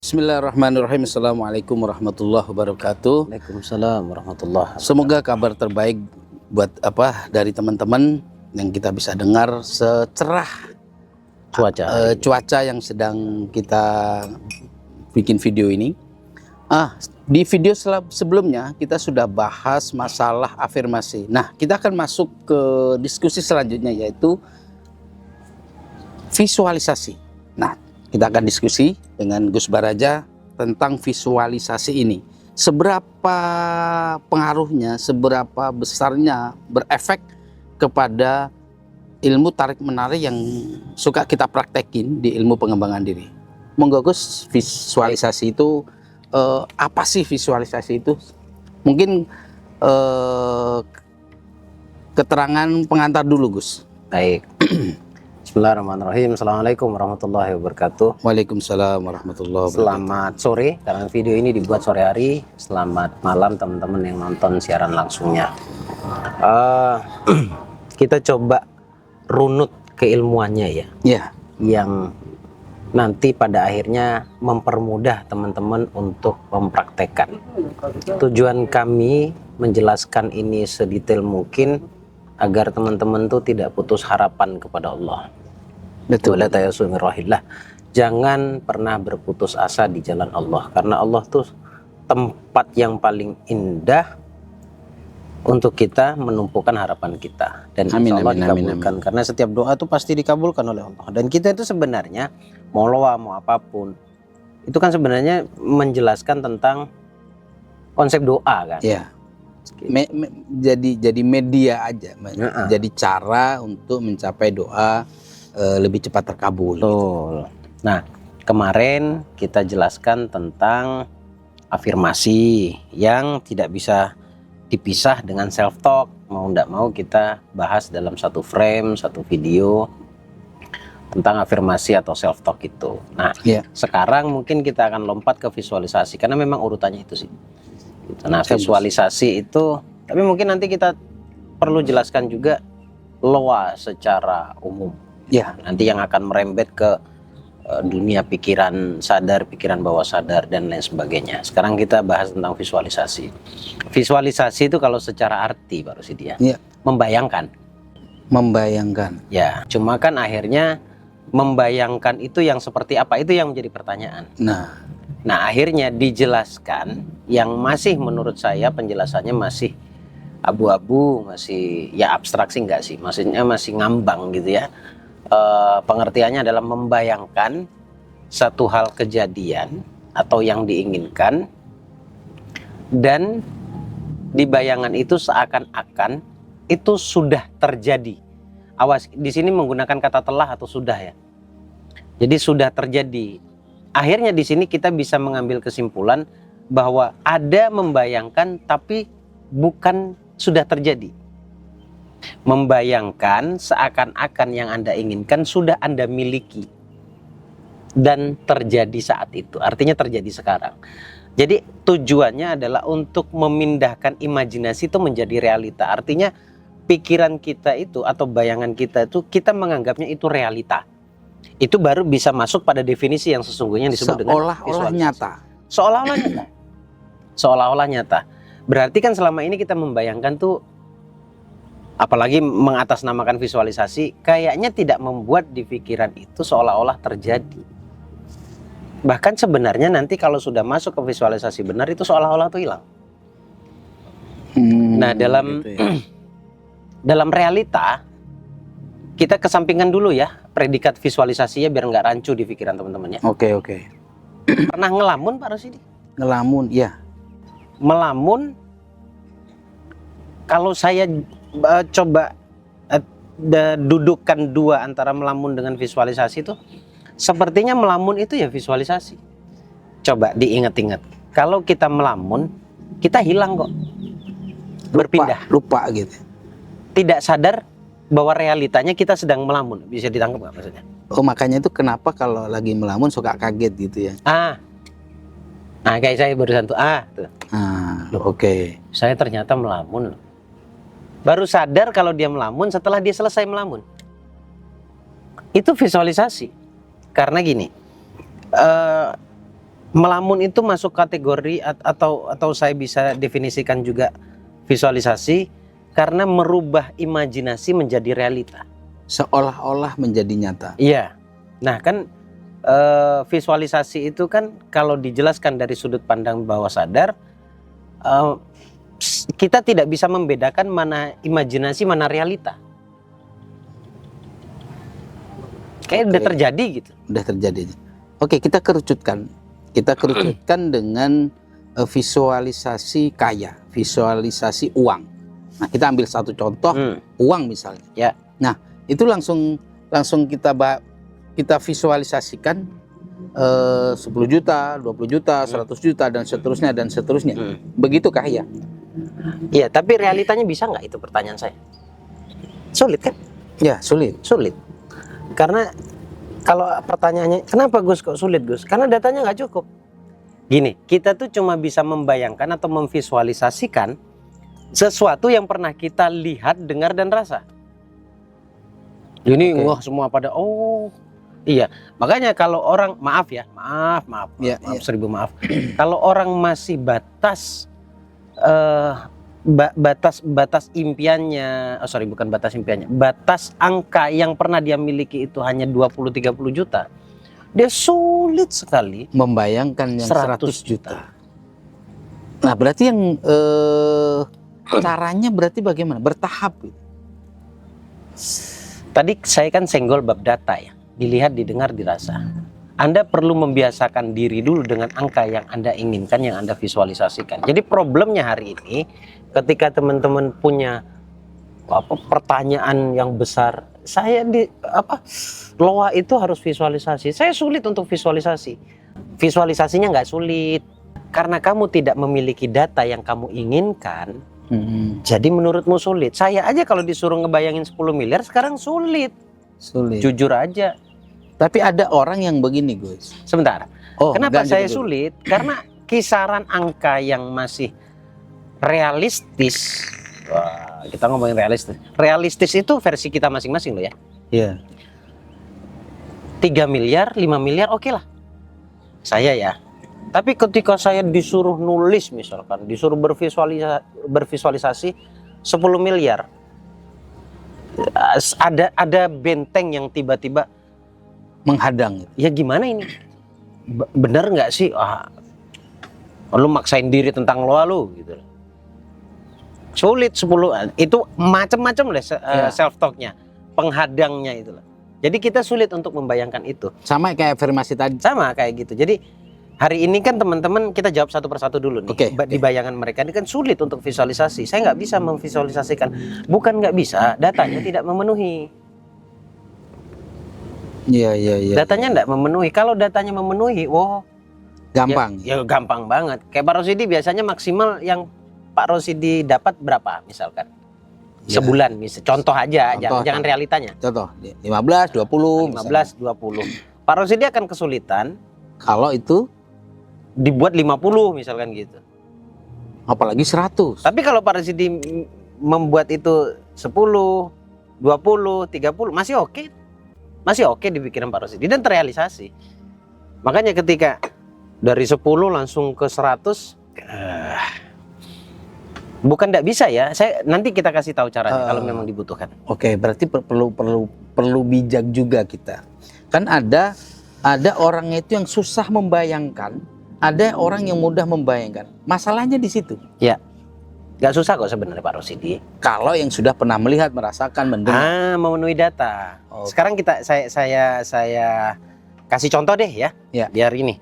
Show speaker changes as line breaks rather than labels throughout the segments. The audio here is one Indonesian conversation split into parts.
Bismillahirrahmanirrahim. Assalamualaikum warahmatullahi wabarakatuh.
Waalaikumsalam warahmatullahi wabarakatuh.
Semoga kabar terbaik buat dari teman-teman yang kita bisa dengar secerah cuaca yang sedang kita bikin video ini. Di video sebelumnya kita sudah bahas masalah afirmasi. Nah, kita akan masuk ke diskusi selanjutnya, yaitu visualisasi. Nah, kita akan diskusi dengan Gus Baraja tentang visualisasi ini. Seberapa pengaruhnya, seberapa besarnya berefek kepada ilmu tarik-menarik yang suka kita praktekin di ilmu pengembangan diri. Monggo Gus, visualisasi itu apa sih visualisasi itu? Mungkin keterangan pengantar dulu Gus.
Baik. Bismillahirrahmanirrahim. Assalamualaikum warahmatullahi wabarakatuh.
Waalaikumsalam warahmatullahi wabarakatuh.
Selamat sore, karena video ini dibuat sore hari. Selamat malam teman-teman yang nonton siaran langsungnya. Kita coba runut keilmuannya ya.
Ya.
Yang nanti pada akhirnya mempermudah teman-teman untuk mempraktekkan. Tujuan kami menjelaskan ini sedetail mungkin agar teman-teman tuh tidak putus harapan kepada Allah.
Betul.
Jangan pernah berputus asa di jalan Allah, karena Allah tuh tempat yang paling indah untuk kita menumpukan harapan kita, dan insya Allah dikabulkan. Karena setiap doa itu pasti dikabulkan oleh Allah. Dan kita itu sebenarnya mau doa mau apapun itu kan sebenarnya menjelaskan tentang konsep doa kan.
Ya. Jadi media aja, jadi cara untuk mencapai doa lebih cepat terkabul.
Betul. Nah, kemarin kita jelaskan tentang afirmasi yang tidak bisa dipisah dengan self talk. Mau tidak mau kita bahas dalam satu frame, satu video tentang afirmasi atau self talk itu. Nah, sekarang mungkin kita akan lompat ke visualisasi karena memang urutannya itu sih. Nah, visualisasi itu, tapi mungkin nanti kita perlu jelaskan juga loa secara umum. Ya, nanti yang akan merembet ke dunia pikiran sadar, pikiran bawah sadar dan lain sebagainya. Sekarang kita bahas tentang visualisasi. Visualisasi itu kalau secara arti baru sih dia. Ya. Membayangkan. Ya, cuma kan akhirnya membayangkan itu yang seperti apa, itu yang menjadi pertanyaan. Nah, akhirnya dijelaskan yang masih menurut saya penjelasannya masih abu-abu, masih ya abstraksi enggak sih, maksudnya masih ngambang gitu ya. Pengertiannya adalah membayangkan satu hal kejadian atau yang diinginkan, dan di bayangan itu seakan-akan itu sudah terjadi. Awas, di sini menggunakan kata telah atau sudah ya. Jadi sudah terjadi. Akhirnya di sini kita bisa mengambil kesimpulan bahwa ada membayangkan tapi bukan sudah terjadi. Membayangkan seakan-akan yang Anda inginkan sudah Anda miliki dan terjadi saat itu. Artinya terjadi sekarang. Jadi tujuannya adalah untuk memindahkan imajinasi itu menjadi realita. Artinya pikiran kita itu atau bayangan kita itu kita menganggapnya itu realita. Itu baru bisa masuk pada definisi yang sesungguhnya disebut dengan
seolah-olah nyata.
Seolah-olah nyata. Seolah-olah nyata. Berarti kan selama ini kita membayangkan tuh, apalagi mengatasnamakan visualisasi, kayaknya tidak membuat di pikiran itu seolah-olah terjadi. Bahkan sebenarnya nanti kalau sudah masuk ke visualisasi benar itu seolah-olah tuh hilang. Nah, dalam gitu ya. Dalam realita kita kesampingkan dulu ya predikat visualisasinya biar nggak rancu di pikiran teman-teman ya.
Oke.
Pernah ngelamun Pak Rosidi?
Ngelamun, ya.
Melamun, kalau saya coba dudukkan dua antara melamun dengan visualisasi itu, sepertinya melamun itu ya visualisasi. Coba diingat-ingat. Kalau kita melamun, kita hilang kok. Berpindah.
Lupa gitu.
Tidak sadar bahwa realitanya kita sedang melamun. Bisa ditangkap nggak maksudnya?
Oh, makanya itu kenapa kalau lagi melamun suka kaget gitu ya?
Kayak saya barusan tuh.
Oke.
Saya ternyata melamun loh. Baru sadar kalau dia melamun setelah dia selesai melamun. Itu visualisasi. Karena gini, Melamun itu masuk kategori atau saya bisa definisikan juga visualisasi karena merubah imajinasi menjadi realita.
Seolah-olah menjadi nyata.
Iya. Nah kan visualisasi itu kan kalau dijelaskan dari sudut pandang bawah sadar, kita tidak bisa membedakan mana imajinasi mana realita. Kayak udah terjadi gitu.
Udah terjadi. Oke, kita kerucutkan. Kita kerucutkan dengan visualisasi kaya, visualisasi uang. Nah, kita ambil satu contoh, uang misalnya.
Ya.
Nah, itu langsung kita visualisasikan 10 juta, 20 juta, 100 juta dan seterusnya. Begitu kaya.
Iya, tapi realitanya bisa nggak, itu pertanyaan saya. Sulit kan?
Ya, sulit.
Karena kalau pertanyaannya, kenapa Gus kok sulit Gus? Karena datanya nggak cukup. Gini, kita tuh cuma bisa membayangkan atau memvisualisasikan sesuatu yang pernah kita lihat, dengar, dan rasa. Ini wah semua pada iya. Makanya kalau orang, maaf, seribu maaf. Kalau orang masih batas batas impiannya, batas angka yang pernah dia miliki itu hanya 20-30 juta, dia sulit sekali
membayangkan yang 100 juta. Nah, berarti yang caranya berarti bagaimana? Bertahap.
Tadi saya kan senggol bab data ya, dilihat, didengar, dirasa. Anda perlu membiasakan diri dulu dengan angka yang Anda inginkan, yang Anda visualisasikan. Jadi problemnya hari ini, ketika teman-teman punya pertanyaan yang besar, saya loa itu harus visualisasi. Saya sulit untuk visualisasi. Visualisasinya nggak sulit, karena kamu tidak memiliki data yang kamu inginkan. Jadi menurutmu sulit. Saya aja kalau disuruh ngebayangin 10 miliar sekarang sulit. Jujur aja.
Tapi ada orang yang begini, Gus.
Sebentar. Kenapa saya sulit? Karena kisaran angka yang masih realistis. Wah, kita ngomongin realistis. Realistis itu versi kita masing-masing loh ya.
Iya.
3 miliar, 5 miliar oke lah. Saya ya. Tapi ketika saya disuruh nulis misalkan, disuruh bervisualisasi 10 miliar. Ada benteng yang tiba-tiba
menghadang.
Ya gimana ini? Bener nggak sih? Lu maksain diri tentang lu gitu. Sulit 10. Itu macam-macam deh self talknya, penghadangnya itu lah. Jadi kita sulit untuk membayangkan itu.
Sama kayak afirmasi tadi.
Sama kayak gitu. Jadi hari ini kan teman-teman kita jawab satu persatu dulu nih. Di bayangan mereka ini kan sulit untuk visualisasi. Saya nggak bisa memvisualisasikan. Bukan nggak bisa, datanya tidak memenuhi.
Iya.
Datanya enggak memenuhi. Kalau datanya memenuhi,
gampang.
Ya gampang banget. Kayak Pak Rosidi biasanya maksimal yang Pak Rosidi dapat berapa misalkan? Sebulan contoh aja, jangan realitanya.
Contoh 15, 20.
15, 20. Pak Rosidi akan kesulitan
kalau itu
dibuat 50 misalkan gitu.
Apalagi 100.
Tapi kalau Pak Rosidi membuat itu 10, 20, 30 masih oke. Masih oke di pikiran Pak Rosidi dan terrealisasi. Makanya ketika dari 10 langsung ke 100, bukan tidak bisa ya. Nanti kita kasih tahu caranya kalau memang dibutuhkan.
Oke, berarti perlu bijak juga kita. Kan ada orang itu yang susah membayangkan, ada orang yang mudah membayangkan. Masalahnya di situ.
Ya. Gak susah kok sebenarnya Pak Rosidi.
Kalau yang sudah pernah melihat, merasakan, mendengar.
Memenuhi data. Sekarang saya kasih contoh deh ya. Biar ini.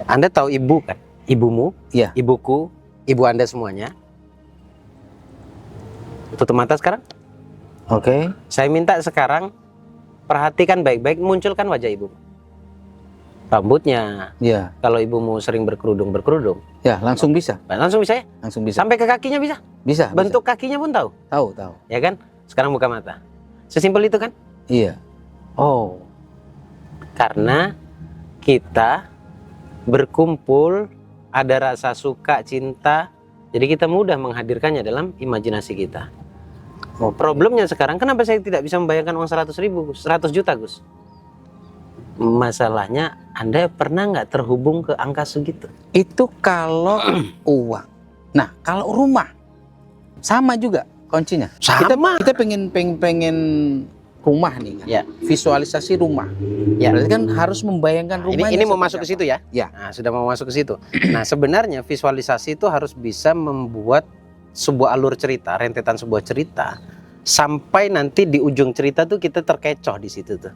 Anda tahu ibu kan? Ibumu, ibuku, ibu Anda semuanya. Tutup mata sekarang.
Oke.
Saya minta sekarang perhatikan baik-baik, munculkan wajah ibu. Rambutnya.
Iya.
Kalau ibumu sering berkerudung.
Ya, langsung bisa.
Langsung bisa ya?
Langsung bisa.
Sampai ke kakinya bisa?
Bisa.
Bentuk kakinya pun tahu?
Tahu.
Ya kan? Sekarang buka mata. Sesimpel itu kan?
Iya.
Karena kita berkumpul, ada rasa suka, cinta. Jadi kita mudah menghadirkannya dalam imajinasi kita. Problemnya sekarang, kenapa saya tidak bisa membayangkan uang 100 ribu, 100 juta Gus? masalahnya Anda pernah nggak terhubung ke angka segitu?
Itu kalau uang. Nah, kalau rumah sama juga kuncinya.
Sama.
Kita pengen rumah nih kan.
Ya.
Visualisasi rumah.
Ya.
Berarti kan harus membayangkan rumahnya.
Ini mau
seperti
masuk ke
apa.
situ ya?
Ya.
Nah, sudah mau masuk ke situ. Nah, sebenarnya visualisasi itu harus bisa membuat sebuah alur cerita, rentetan sebuah cerita, sampai nanti di ujung cerita tuh kita terkecoh di situ tuh.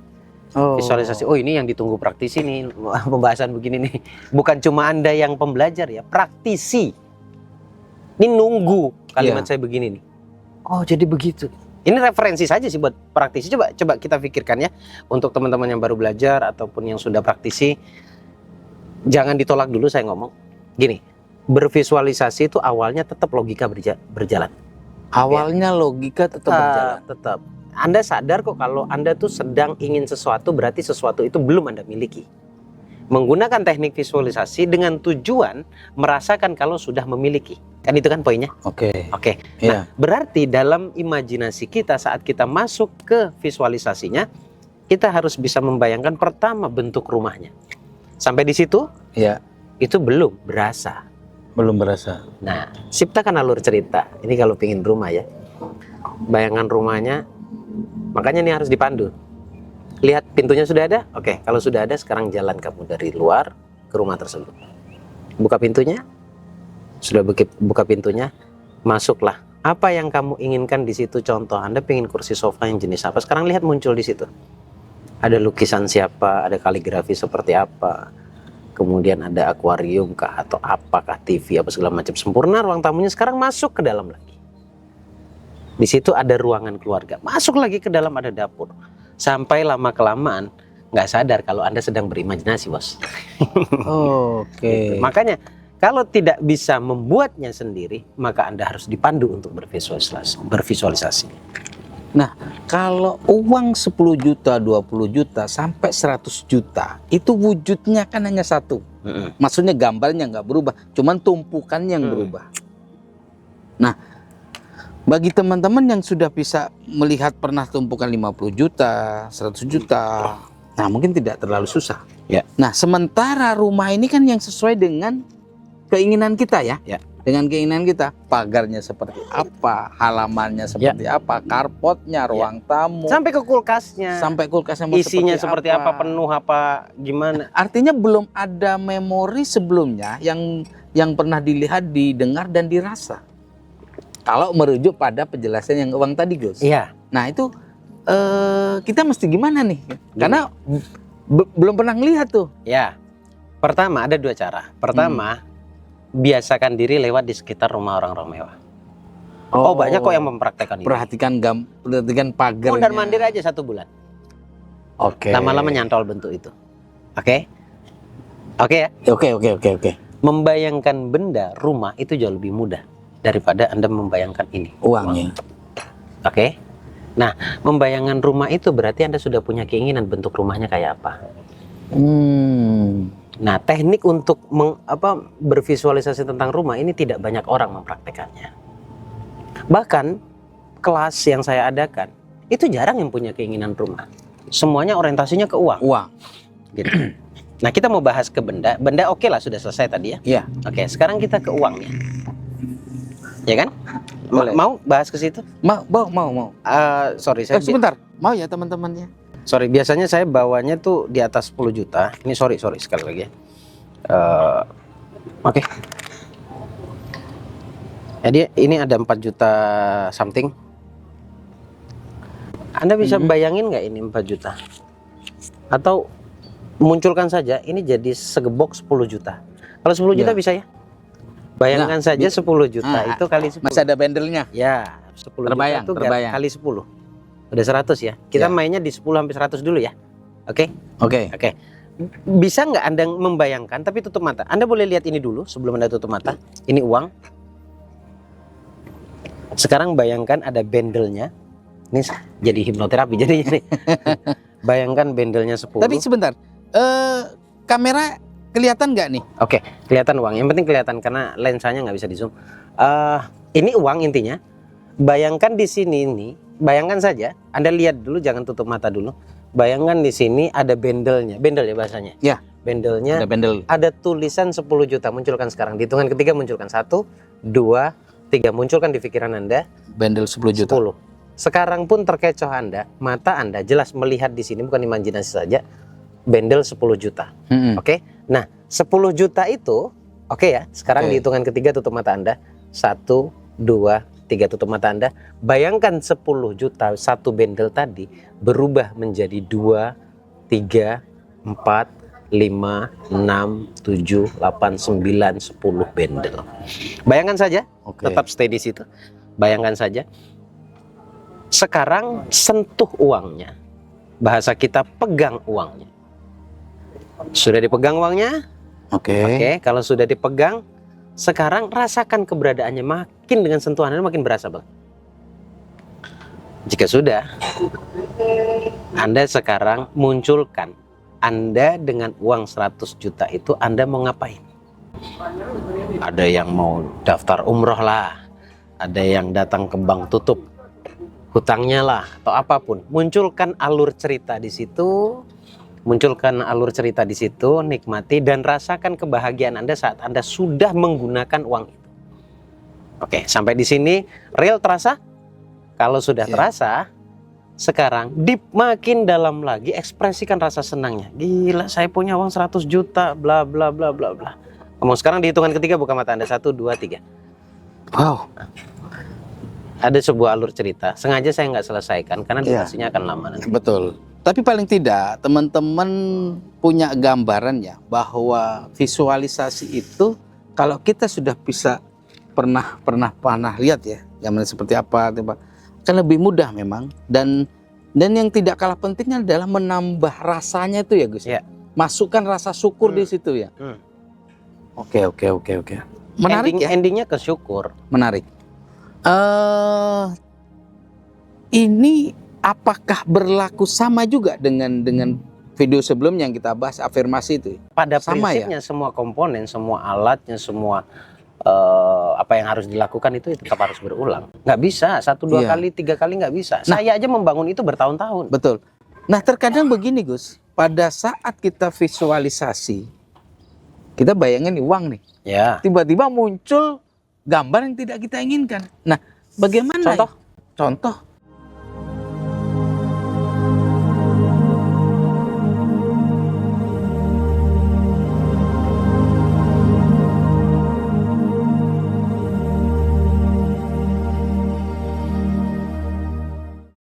Oh.
Visualisasi, oh ini yang ditunggu praktisi nih, pembahasan begini nih. Bukan cuma Anda yang pembelajar ya, praktisi. Ini nunggu kalimat saya begini nih. Oh, jadi begitu. Ini referensi saja sih buat praktisi. Coba kita pikirkan ya, untuk teman-teman yang baru belajar ataupun yang sudah praktisi, jangan ditolak dulu saya ngomong. Gini, bervisualisasi itu awalnya tetap logika berjalan.
Awalnya logika tetap berjalan.
Tetap. Anda sadar kok kalau Anda tuh sedang ingin sesuatu, berarti sesuatu itu belum Anda miliki. Menggunakan teknik visualisasi dengan tujuan merasakan kalau sudah memiliki. Kan itu kan poinnya?
Oke.
Nah, berarti dalam imajinasi kita saat kita masuk ke visualisasinya, kita harus bisa membayangkan pertama bentuk rumahnya. Sampai di situ?
Ya.
Itu belum berasa.
Belum berasa.
Nah, ciptakan alur cerita. Ini kalau pingin rumah ya. Bayangan rumahnya, makanya ini harus dipandu. Lihat pintunya sudah ada? Oke, kalau sudah ada sekarang jalan kamu dari luar ke rumah tersebut. Buka pintunya. Sudah buka pintunya, masuklah. Apa yang kamu inginkan di situ? Contoh, Anda pengen kursi sofa yang jenis apa? Sekarang lihat muncul di situ. Ada lukisan siapa, ada kaligrafi seperti apa. Kemudian ada akuarium kah atau apakah TV apa segala macam. Sempurna ruang tamunya, sekarang masuk ke dalam lagi. Di situ ada ruangan keluarga. Masuk lagi ke dalam, ada dapur. Sampai lama-kelamaan nggak sadar kalau Anda sedang berimajinasi, bos.
Oke.
Makanya kalau tidak bisa membuatnya sendiri, maka Anda harus dipandu untuk bervisualisasi.
Nah, kalau uang 10 juta, 20 juta, sampai 100 juta, itu wujudnya kan hanya satu. Maksudnya gambarnya nggak berubah, cuman tumpukannya yang berubah. Nah, bagi teman-teman yang sudah bisa melihat pernah tumpukan 50 juta, 100 juta, nah mungkin tidak terlalu susah.
Ya.
Nah, sementara rumah ini kan yang sesuai dengan keinginan kita ya. Dengan keinginan kita, pagarnya seperti apa, halamannya seperti apa, karpotnya, ruang tamu,
sampai ke kulkasnya,
mau
isinya seperti apa, penuh apa, gimana.
Artinya belum ada memori sebelumnya yang pernah dilihat, didengar dan dirasa. Kalau merujuk pada penjelasan yang uang tadi, Gus.
Iya.
Nah itu kita mesti gimana nih? Karena belum pernah ngelihat tuh.
Ya. Pertama ada dua cara. Pertama, biasakan diri lewat di sekitar rumah orang-orang mewah. Oh, banyak kok yang mempraktekkan ini.
Perhatikan pagarnya.
Mondar mandir aja 1 bulan.
Oke.
Lama-lama nyantol bentuk itu. Oke ya?
Oke.
Membayangkan benda rumah itu jauh lebih mudah daripada Anda membayangkan ini.
Uangnya.
Oke. Nah, membayangkan rumah itu berarti Anda sudah punya keinginan bentuk rumahnya kayak apa. Nah, teknik untuk bervisualisasi tentang rumah ini tidak banyak orang mempraktekannya. Bahkan kelas yang saya adakan itu jarang yang punya keinginan rumah. Semuanya orientasinya ke uang. Gitu. Nah, kita mau bahas ke benda. Benda oke lah, sudah selesai tadi ya.
Iya.
Oke, sekarang kita ke uangnya. Ya kan?
Boleh.
Mau bahas ke situ?
Mau.
Sorry, saya
sebentar. Mau ya teman-temannya?
Sorry, biasanya saya bawanya tuh di atas 10 juta. Ini sorry sekali lagi ya. Oke. Jadi ini ada 4 juta something. Anda bisa bayangin nggak ini 4 juta? Atau munculkan saja ini jadi segebok 10 juta. Kalau 10 juta bisa ya? Bayangkan saja 10 juta itu kali 10.
Masih ada bendelnya?
Ya, 10
terbayang,
juta itu
terbayang.
kali 10. Udah 100 ya. Kita mainnya di 10 sampai 100 dulu ya. Oke. Bisa nggak Anda membayangkan tapi tutup mata? Anda boleh lihat ini dulu sebelum Anda tutup mata. Ini uang. Sekarang bayangkan ada bendelnya. Ini jadi hipnoterapi jadinya nih. Bayangkan bendelnya 10.
Tapi sebentar. Kamera kelihatan nggak nih?
Oke, kelihatan uang. Yang penting kelihatan karena lensanya nggak bisa di zoom. Ini uang intinya. Bayangkan di sini nih. Bayangkan saja, Anda lihat dulu, jangan tutup mata dulu. Bayangkan di sini ada bendelnya, bendel ya bahasanya.
Ya.
Bendelnya
Ada bendel.
ada tulisan 10 juta, munculkan sekarang. Di hitungan ketiga munculkan 1, 2, 3, munculkan di pikiran Anda
Bendel 10 juta.
10. Sekarang pun terkecoh Anda, mata Anda jelas melihat di sini, bukan imajinasi saja, bendel 10 juta. Oke? Nah, 10 juta itu, oke ya, sekarang di hitungan ketiga tutup mata Anda. 1, 2, 3, tutup mata Anda. Bayangkan 10 juta satu bendel tadi berubah menjadi 2, 3, 4, 5, 6, 7, 8, 9, 10 bendel. Bayangkan saja, tetap stay di situ. Bayangkan saja. Sekarang sentuh uangnya. Bahasa kita pegang uangnya. Sudah dipegang uangnya? Oke, kalau sudah dipegang, sekarang rasakan keberadaannya. Makin dengan sentuhan Anda makin berasa, Bang. Jika sudah, Anda sekarang munculkan. Anda dengan uang 100 juta itu Anda mau ngapain? Ada yang mau daftar umroh lah, ada yang datang ke bank tutup hutangnya lah, atau apapun. Munculkan alur cerita di situ, nikmati dan rasakan kebahagiaan Anda saat Anda sudah menggunakan uang itu. Oke, sampai di sini real terasa? Kalau sudah terasa, sekarang makin dalam lagi, ekspresikan rasa senangnya. Gila, saya punya uang 100 juta, bla bla bla bla bla. Ngomong sekarang di hitungan ketiga, buka mata Anda. 1, 2, 3.
Wow.
Ada sebuah alur cerita. Sengaja saya nggak selesaikan karena durasinya akan lama nanti.
Betul. Tapi paling tidak teman-teman punya gambaran ya bahwa visualisasi itu kalau kita sudah bisa pernah lihat ya, gambarnya seperti apa, kan lebih mudah memang, dan yang tidak kalah pentingnya adalah menambah rasanya itu ya Gus.
Ya.
Masukkan rasa syukur di situ ya. Oke. Menarik ya.
Endingnya ke syukur.
Menarik. Ini apakah berlaku sama juga dengan video sebelumnya yang kita bahas afirmasi itu?
Pada
sama
prinsipnya semua komponen, semua alatnya, semua apa yang harus dilakukan itu tetap harus berulang. Nggak bisa 1, 2 kali, 3 kali nggak bisa. Saya aja membangun itu bertahun-tahun.
Betul. Nah terkadang begini Gus, pada saat kita visualisasi, kita bayangin uang nih, tiba-tiba muncul gambar yang tidak kita inginkan. Nah bagaimana?
Contoh?
Contoh